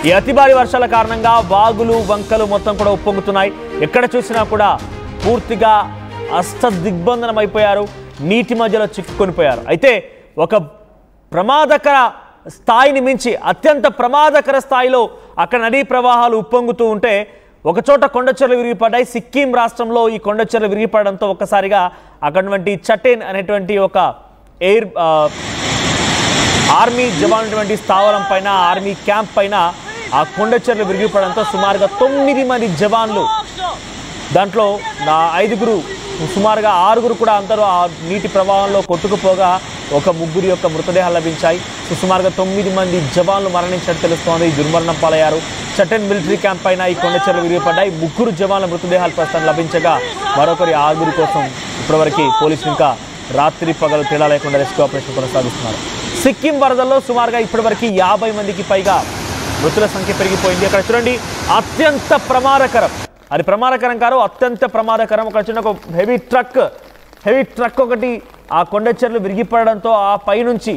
ఈ అతి భారీ వర్షాల కారణంగా వాగులు వంకలు మొత్తం కూడా ఉప్పొంగుతున్నాయి. ఎక్కడ చూసినా కూడా పూర్తిగా అష్టదిగ్బంధనం అయిపోయారు, నీటి మధ్యలో చిక్కుకొనిపోయారు. అయితే ఒక ప్రమాదకర స్థాయిని మించి అత్యంత ప్రమాదకర స్థాయిలో అక్కడ నదీ ప్రవాహాలు ఉప్పొంగుతూ ఉంటే ఒకచోట కొండచెర్లు విరిగిపడ్డాయి. సిక్కిం రాష్ట్రంలో ఈ కొండచెర్లు విరిగిపడడంతో ఒక్కసారిగా అక్కడటువంటి చటేన్ అనేటువంటి ఒక ఆర్మీ జవాన్ స్థావరం పైన, ఆర్మీ క్యాంప్ పైన ఆ కొండచెర్లు విరిగిపడడంతో సుమారుగా 9 మంది జవాన్లు, దాంట్లో 5 సుమారుగా 6 కూడా అందరూ ఆ నీటి ప్రవాహంలో కొట్టుకుపోగా ఒక 3 యొక్క మృతదేహాలు లభించాయి. సుమారుగా 9 మంది జవాన్లు మరణించినట్టు తెలుస్తోంది, దుర్మరణం పాలయ్యారు. చటన్ మిలిటరీ క్యాంప్ పైన ఈ కొండచెర్లు విరిగిపడ్డాయి. 3 జవాన్ల మృతదేహాలు ప్రస్తుతం లభించగా మరొకరి 6 కోసం ఇప్పటివరకు పోలీసులు ఇంకా రాత్రి పగలు తేడా లేకుండా రెస్క్యూ ఆపరేషన్ కొనసాగిస్తున్నారు. సిక్కిం వరదల్లో సుమారుగా ఇప్పటివరకు 50 మందికి పైగా మృతుల సంఖ్య పెరిగిపోయింది. అక్కడ చూడండి, అత్యంత ప్రమాదకరం, అది ప్రమాదకరం కాదు, అత్యంత ప్రమాదకరం. ఒక చిన్న ఒక హెవీ ట్రక్ ఒకటి ఆ కొండచెర్లు విరిగిపడడంతో ఆ పైనుంచి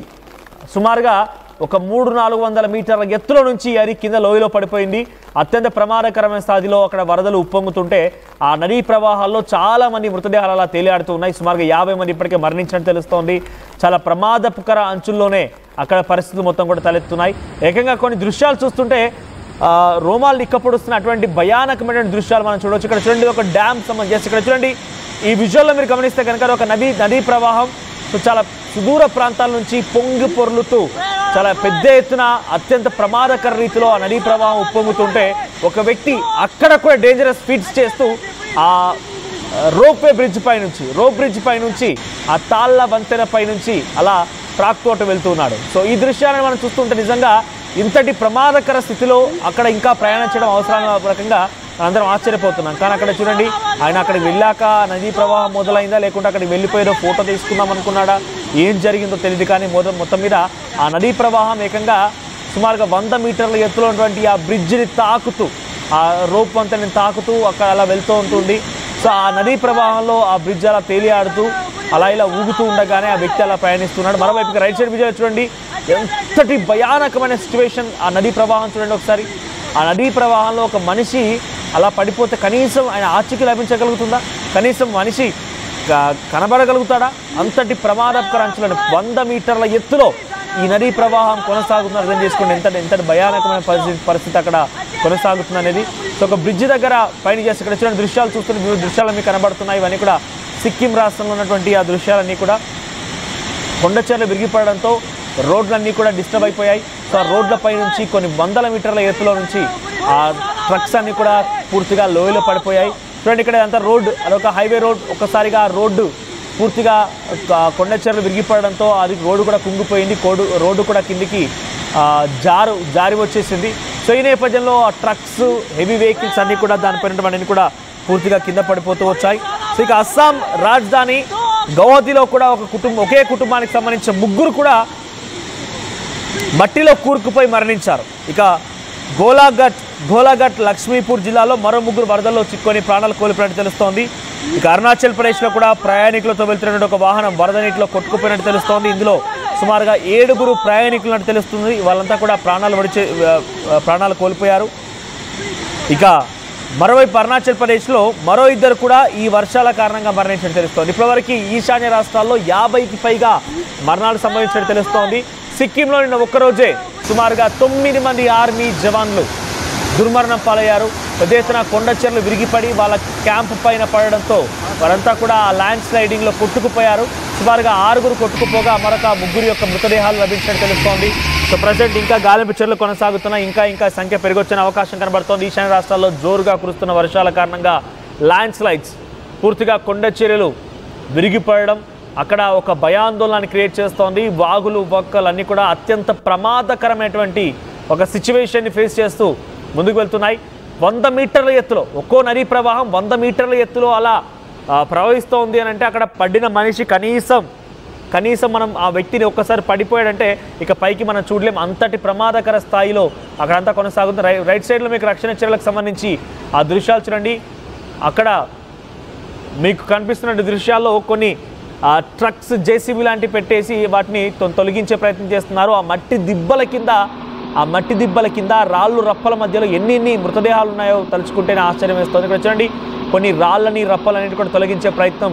సుమారుగా ఒక 300-400 మీటర్ల ఎత్తులో నుంచి అది కింద లోయలో పడిపోయింది. అత్యంత ప్రమాదకరమైన స్థాయిలో అక్కడ వరదలు ఉప్పొంగుతుంటే ఆ నదీ ప్రవాహాల్లో చాలా మంది మృతదేహాలు అలా తేలియాడుతూ ఉన్నాయి. సుమారుగా 50 మంది ఇప్పటికే మరణించినట్టు తెలుస్తోంది. చాలా ప్రమాదకర అంచుల్లోనే అక్కడ పరిస్థితులు మొత్తం కూడా తలెత్తున్నాయి. ఏకంగా కొన్ని దృశ్యాలు చూస్తుంటే రోమాలు నిక్కపొడుస్తున్న అటువంటి భయానకమైన దృశ్యాలు మనం చూడవచ్చు. ఇక్కడ చూడండి, ఒక డ్యామ్ సంబంధించి ఇక్కడ చూడండి, ఈ విజువల్లో మీరు గమనిస్తే కనుక ఒక నదీ ప్రవాహం చాలా సుదూర ప్రాంతాల నుంచి పొంగి పొర్లుతూ చాలా పెద్ద ఎత్తున అత్యంత ప్రమాదకర రీతిలో ఆ నదీ ప్రవాహం ఉప్పొంగుతుంటే ఒక వ్యక్తి అక్కడ కూడా డేంజరస్ ఫీట్స్ చేస్తూ ఆ రోప్ బ్రిడ్జ్ పై నుంచి ఆ తాళ్ళ వంతెన పై నుంచి అలా ట్రాక్తోట వెళ్తూ ఉన్నాడు. సో ఈ దృశ్యాలను మనం చూస్తుంటే నిజంగా ఇంతటి ప్రమాదకర స్థితిలో అక్కడ ఇంకా ప్రయాణించడం అవసరం రకంగా అందరం ఆశ్చర్యపోతున్నాం. కానీ అక్కడ చూడండి, ఆయన అక్కడికి వెళ్ళాక నదీ ప్రవాహం మొదలైందా లేకుంటే అక్కడికి వెళ్ళిపోయేదో ఫోటో తీసుకుందాం అనుకున్నాడా, ఏం జరిగిందో తెలియదు. కానీ మొత్తం మీద ఆ నదీ ప్రవాహం ఏకంగా సుమారుగా 100 మీటర్ల ఎత్తులో ఉన్నటువంటి ఆ బ్రిడ్జిని తాకుతూ, ఆ రోప్ వంతెని తాకుతూ అక్కడ అలా వెళ్తూ ఉంటుంది. సో ఆ నదీ ప్రవాహంలో ఆ బ్రిడ్జ్ అలా తేలియాడుతూ అలా ఇలా ఊగుతూ ఉండగానే ఆ వ్యక్తి అలా ప్రయాణిస్తున్నాడు. మరోవైపు రైట్ సైడ్ విజయాలు చూడండి, ఎంతటి భయానకమైన సిచ్యువేషన్. ఆ నదీ ప్రవాహం చూడండి ఒకసారి, ఆ నదీ ప్రవాహంలో ఒక మనిషి అలా పడిపోతే కనీసం ఆయన ఆచూకీ లభించగలుగుతుందా, కనీసం మనిషి కనబడగలుగుతాడా? అంతటి ప్రమాదకర అంచులను 100 మీటర్ల ఎత్తులో ఈ నదీ ప్రవాహం కొనసాగుతుంది. అర్థం చేసుకోండి ఎంతటి భయానకమైన పరిస్థితి అక్కడ కొనసాగుతుంది అనేది. సో ఒక బ్రిడ్జ్ దగ్గర పైన చేసి ఇక్కడ చూడండి దృశ్యాలు చూస్తున్న దృశ్యాలు మీకు కనబడుతున్నాయి. ఇవన్నీ కూడా సిక్కిం రాష్ట్రంలో ఉన్నటువంటి ఆ దృశ్యాలన్నీ కూడా కొండచెర్లు విరిగిపడడంతో రోడ్లన్నీ కూడా డిస్టర్బ్ అయిపోయాయి. సో ఆ రోడ్లపై నుంచి కొన్ని 100 మీటర్ల ఎత్తులో నుంచి ఆ ట్రక్స్ అన్నీ కూడా పూర్తిగా లోయలో పడిపోయాయి. చూడండి, ఇక్కడ అంతా రోడ్, అదొక హైవే రోడ్. ఒక్కసారిగా ఆ రోడ్డు పూర్తిగా కొండచెర్లు విరిగిపడడంతో అది రోడ్డు కూడా కుంగిపోయింది, రోడ్డు కూడా కిందికి జారి వచ్చేసింది. సో ఈ నేపథ్యంలో ఆ ట్రక్స్, హెవీ వెహికల్స్ అన్నీ కూడా దానిపైన అన్నీ కూడా పూర్తిగా కింద పడిపోతూ వచ్చాయి. సో ఇక అస్సాం రాజధాని గౌహతిలో కూడా ఒకే కుటుంబానికి సంబంధించిన 3 కూడా మట్టిలో కూరుకుపోయి మరణించారు. ఇక గోలాఘట్ లక్ష్మీపూర్ జిల్లాలో మరో 3 వరదల్లో చిక్కుకొని ప్రాణాలు కోల్పోయినట్టు తెలుస్తోంది. ఇక అరుణాచల్ ప్రదేశ్లో కూడా ప్రయాణికులతో వెళ్తున్నటువంటి ఒక వాహనం వరద నీటిలో కొట్టుకుపోయినట్టు తెలుస్తోంది. ఇందులో సుమారుగా 7 ప్రయాణికులున్నట్టు తెలుస్తుంది. వాళ్ళంతా కూడా ప్రాణాలు కోల్పోయారు. ఇక మరోవైపు అరుణాచల్ ప్రదేశ్లో మరో 2 కూడా ఈ వర్షాల కారణంగా మరణించినట్టు తెలుస్తోంది. ఇప్పటివరకు ఈశాన్య రాష్ట్రాల్లో 50కి పైగా మరణాలు సంభవించినట్టు తెలుస్తోంది. సిక్కింలో నిన్న ఒక్కరోజే సుమారుగా 9 మంది ఆర్మీ జవాన్లు దుర్మరణం పాలయ్యారు. పెద్ద ఎత్తున కొండచెర్లు విరిగిపడి వాళ్ళ క్యాంపు పైన పడడంతో వారంతా కూడా ఆ ల్యాండ్ స్లైడింగ్లో కొట్టుకుపోయారు. సుమారుగా 6 కొట్టుకుపోగా మరొక 3 యొక్క మృతదేహాలు లభించినట్టు తెలుస్తోంది. సో ప్రజెంట్ ఇంకా గాలింపు చర్యలు కొనసాగుతున్నాయి. ఇంకా సంఖ్య పెరిగొచ్చిన అవకాశం కనబడుతోంది. ఈశాన్య రాష్ట్రాల్లో జోరుగా కురుస్తున్న వర్షాల కారణంగా ల్యాండ్ స్లైడ్స్, పూర్తిగా కొండచెర్యలు విరిగిపడడం అక్కడ ఒక భయాందోళనని క్రియేట్ చేస్తోంది. వాగులు వక్కలు అన్నీ కూడా అత్యంత ప్రమాదకరమైనటువంటి ఒక సిచ్యువేషన్ని ఫేస్ చేస్తూ ముందుకు వెళ్తున్నాయి. 100 మీటర్ల ఎత్తులో ఒక్కో నదీ ప్రవాహం 100 మీటర్ల ఎత్తులో అలా ప్రవహిస్తోంది అని అంటే అక్కడ పడిన మనిషి కనీసం మనం ఆ వ్యక్తిని ఒక్కసారి పడిపోయాడంటే ఇక పైకి మనం చూడలేం. అంతటి ప్రమాదకర స్థాయిలో అక్కడంతా కొనసాగుతుంది. రైట్ సైడ్లో మీకు రక్షణ చర్యలకు సంబంధించి ఆ దృశ్యాలు చూడండి. అక్కడ మీకు కనిపిస్తున్న దృశ్యాల్లో కొన్ని ట్రక్స్, జేసీబీ లాంటివి పెట్టేసి వాటిని తొలగించే ప్రయత్నం చేస్తున్నారు. ఆ మట్టి దిబ్బల కింద ఆ మట్టి దిబ్బల కింద రాళ్ళు రప్పల మధ్యలో ఎన్ని మృతదేహాలు ఉన్నాయో తలుచుకుంటేనే ఆశ్చర్యం వేస్తుంది. ఇక్కడ చూడండి కొన్ని రాళ్ళని రప్పలన్నిటి కూడా తొలగించే ప్రయత్నం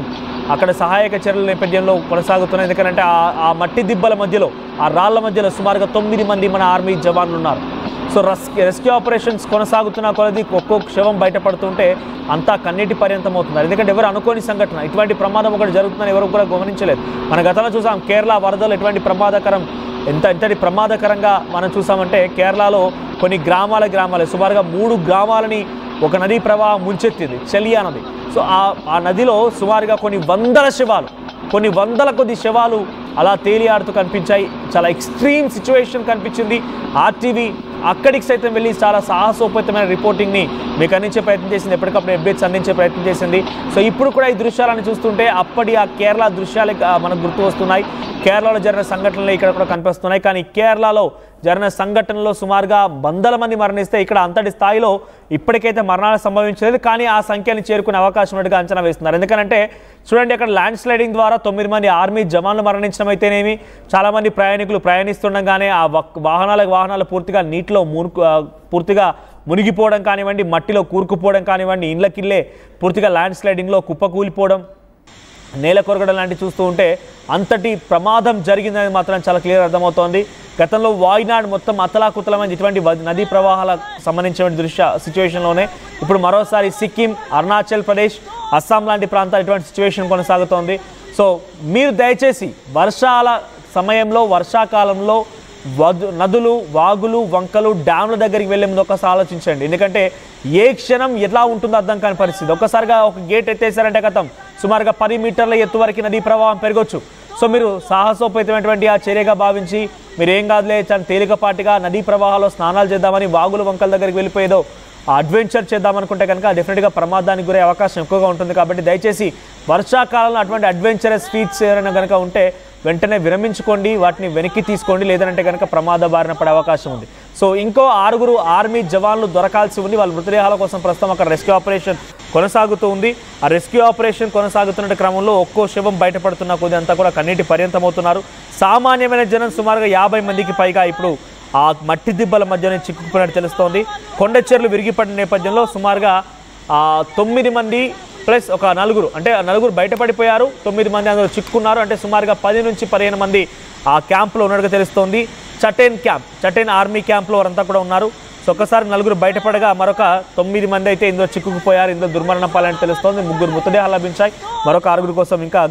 అక్కడ సహాయక చర్యల నేపథ్యంలో కొనసాగుతున్నాయి. ఎందుకంటే ఆ మట్టి దిబ్బల మధ్యలో ఆ రాళ్ల మధ్యలో సుమారుగా 9 మంది మన ఆర్మీ జవాన్లు ఉన్నారు. సో రెస్క్యూ ఆపరేషన్స్ కొనసాగుతున్న కొలది ఒక్కొక్క శవం బయటపడుతుంటే అంతా కన్నీటి పర్యంతం అవుతున్నారు. ఎందుకంటే ఎవరు అనుకోని సంఘటన, ఇటువంటి ప్రమాదం ఒకటి జరుగుతుందని ఎవరు కూడా గమనించలేదు. మన గతంలో చూసాం కేరళ వరదలు ఎటువంటి ఎంతటి ప్రమాదకరంగా మనం చూసామంటే కేరళలో కొన్ని గ్రామాలే సుమారుగా 3 గ్రామాలని ఒక నదీ ప్రవాహం ముంచెత్తింది, చెలియా నది. సో ఆ నదిలో సుమారుగా కొన్ని వందల కొద్ది శవాలు అలా తేలియాడుతూ కనిపించాయి. చాలా ఎక్స్ట్రీమ్ సిచ్యువేషన్ కనిపించింది. ఆర్టీవీ అక్కడికి సైతం వెళ్ళి చాలా సాహసోపేతమైన రిపోర్టింగ్ని మీకు అందించే ప్రయత్నం చేసింది, ఎప్పటికప్పుడు అప్డేట్స్ అందించే ప్రయత్నం చేసింది. సో ఇప్పుడు కూడా ఈ దృశ్యాలను చూస్తుంటే అప్పటి ఆ కేరళ దృశ్యాలే మనకు గుర్తు వస్తున్నాయి. కేరళలో జరిగిన సంఘటనలు ఇక్కడ కూడా కనిపిస్తున్నాయి. కానీ కేరళలో జరిగిన సంఘటనలో సుమారుగా వందల మంది మరణిస్తే ఇక్కడ అంతటి స్థాయిలో ఇప్పటికైతే మరణాలు సంభవించలేదు. కానీ ఆ సంఖ్యని చేరుకునే అవకాశం ఉన్నట్టుగా అంచనా వేస్తున్నారు. ఎందుకంటే చూడండి అక్కడ ల్యాండ్ స్లైడింగ్ ద్వారా 9 మంది ఆర్మీ జవాన్లు మరణించడం అయితేనేమి, చాలామంది ప్రయాణికులు ప్రయాణిస్తుండగానే ఆ వాహనాలు పూర్తిగా మునిగిపోవడం కానివ్వండి, మట్టిలో కూరుకుపోవడం కానివ్వండి, ఇళ్ళకిళ్ళే పూర్తిగా ల్యాండ్ స్లైడింగ్లో కుప్పకూలిపోవడం, నేల కొరగడం లాంటివి చూస్తూ ఉంటే అంతటి ప్రమాదం జరిగిందని మాత్రం చాలా క్లియర్ అర్థమవుతోంది. గతంలో వాయినాడ్ మొత్తం అతలాకుతలమైన ఇటువంటి నదీ ప్రవాహాలకు సంబంధించిన సిచ్యువేషన్లోనే ఇప్పుడు మరోసారి సిక్కిం, అరుణాచల్ ప్రదేశ్, అస్సాం లాంటి ప్రాంతాలు ఇటువంటి సిచ్యువేషన్ కొనసాగుతోంది. సో మీరు దయచేసి వర్షాల సమయంలో వర్షాకాలంలో నదులు, వాగులు, వంకలు, డ్యామ్ల దగ్గరికి వెళ్ళే ముందు ఒకసారి ఆలోచించండి. ఎందుకంటే ఏ క్షణం ఎలా ఉంటుందో అర్థం కాని పరిస్థితి. ఒక్కసారిగా ఒక గేట్ ఎత్తేసారంటే గతం సుమారుగా 10 మీటర్ల ఎత్తు వరకు నదీ ప్రవాహం పెరగొచ్చు. సో మీరు సాహసోపేతమైనటువంటి ఆ చర్యగా భావించి మీరు ఏం కాదులే చాలా తేలికపాటిగా నదీ ప్రవాహాల్లో స్నానాలు చేద్దామని వాగులు వంకల దగ్గరికి వెళ్ళిపోయేదో అడ్వెంచర్ చేద్దామనుకుంటే కనుక డెఫినెట్గా ప్రమాదానికి గురే అవకాశం ఎక్కువగా ఉంటుంది. కాబట్టి దయచేసి వర్షాకాలంలో అటువంటి అడ్వెంచరస్ ఫీట్స్ ఏమైనా కనుక ఉంటే వెంటనే విరమించుకోండి, వాటిని వెనక్కి తీసుకోండి, లేదంటే కనుక ప్రమాద బారిన పడే అవకాశం ఉంది. సో ఇంకో 6 ఆర్మీ జవాన్లు దొరకాల్సి ఉంది. వాళ్ళ మృతదేహాల కోసం ప్రస్తుతం అక్కడ రెస్క్యూ ఆపరేషన్ కొనసాగుతూ ఉంది. ఆ రెస్క్యూ ఆపరేషన్ కొనసాగుతున్న క్రమంలో ఒక్కో శవం బయటపడుతున్న కొద్ది అంతా కూడా కన్నీటి పర్యంతమవుతున్నారు. సామాన్యమైన జనం సుమారుగా 50 మందికి పైగా ఇప్పుడు ఆ మట్టి దిబ్బల మధ్యనే చిక్కుకుపోయినట్టు తెలుస్తోంది. కొండచెర్లు విరిగిపడిన నేపథ్యంలో సుమారుగా 9 మంది ప్లస్ ఒక 4, అంటే 4 బయటపడిపోయారు, 9 మంది అందులో చిక్కుకున్నారు. అంటే సుమారుగా 10 నుంచి 15 మంది ఆ క్యాంప్లో ఉన్నట్టుగా తెలుస్తోంది. చటేన్ ఆర్మీ క్యాంప్లో వారంతా కూడా ఉన్నారు. సో ఒక్కసారి 4 బయటపడగా మరొక 9 మంది అయితే ఇందులో చిక్కుకుపోయారు. ఇందులో దుర్మరణం పాలని తెలుస్తోంది. 3 మృతదేహాలు లభించాయి. మరొక 6 కోసం ఇంకా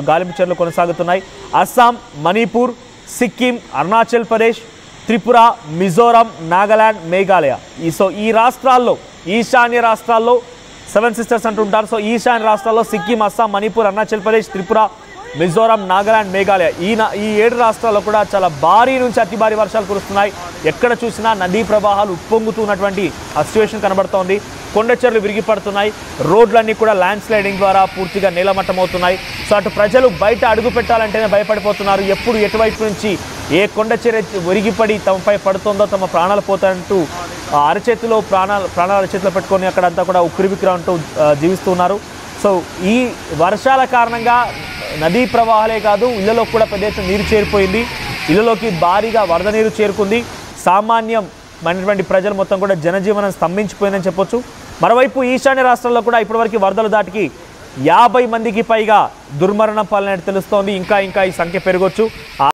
గాలింపు చర్యలు కొనసాగుతున్నాయి. అస్సాం, మణిపూర్, సిక్కిం, అరుణాచల్ ప్రదేశ్, త్రిపుర, మిజోరాం, నాగాలాండ్, మేఘాలయ, ఈ రాష్ట్రాల్లో ఈశాన్య రాష్ట్రాల్లో 7 సిస్టర్స్ అంటుంటారు. సో ఈశాన్య రాష్ట్రాల్లో సిక్కిం, అస్సాం, మణిపూర్, అరుణాచల్ ప్రదేశ్, త్రిపుర, మిజోరాం, నాగాలాండ్, మేఘాలయ ఈ 7 రాష్ట్రాల్లో కూడా చాలా భారీ నుంచి అతి భారీ వర్షాలు కురుస్తున్నాయి. ఎక్కడ చూసినా నదీ ప్రవాహాలు ఉప్పొంగుతున్నటువంటి ఆ సిచ్యువేషన్ కనబడుతోంది. కొండచెర్లు విరిగిపడుతున్నాయి. రోడ్లన్నీ కూడా ల్యాండ్ స్లైడింగ్ ద్వారా పూర్తిగా నేలమట్టం అవుతున్నాయి. సో అటు ప్రజలు బయట అడుగు పెట్టాలంటేనే భయపడిపోతున్నారు. ఎప్పుడు ఎటువైపు నుంచి ఏ కొండచెర విరిగిపడి తమపై పడుతుందో తమ ప్రాణాలు పోతాయంటూ ప్రాణాల అరచేతిలో పెట్టుకొని అక్కడంతా కూడా ఉక్కిరిబిక్కిరంటూ జీవిస్తున్నారు. సో ఈ వర్షాల కారణంగా నదీ ప్రవాహాలే కాదు, ఇళ్లలో కూడా పెద్ద ఎత్తున నీరు చేరిపోయింది. ఇళ్లలోకి భారీగా వరద నీరు చేరుకుంది. సామాన్యమైనటువంటి ప్రజలు మొత్తం కూడా జనజీవనం స్తంభించిపోయిందని చెప్పొచ్చు. మరోవైపు ఈశాన్య రాష్ట్రాల్లో కూడా ఇప్పటివరకు వరదలు దాటికి 50 మందికి పైగా దుర్మరణం పాలనట్టు తెలుస్తోంది. ఇంకా ఈ సంఖ్య పెరగొచ్చు.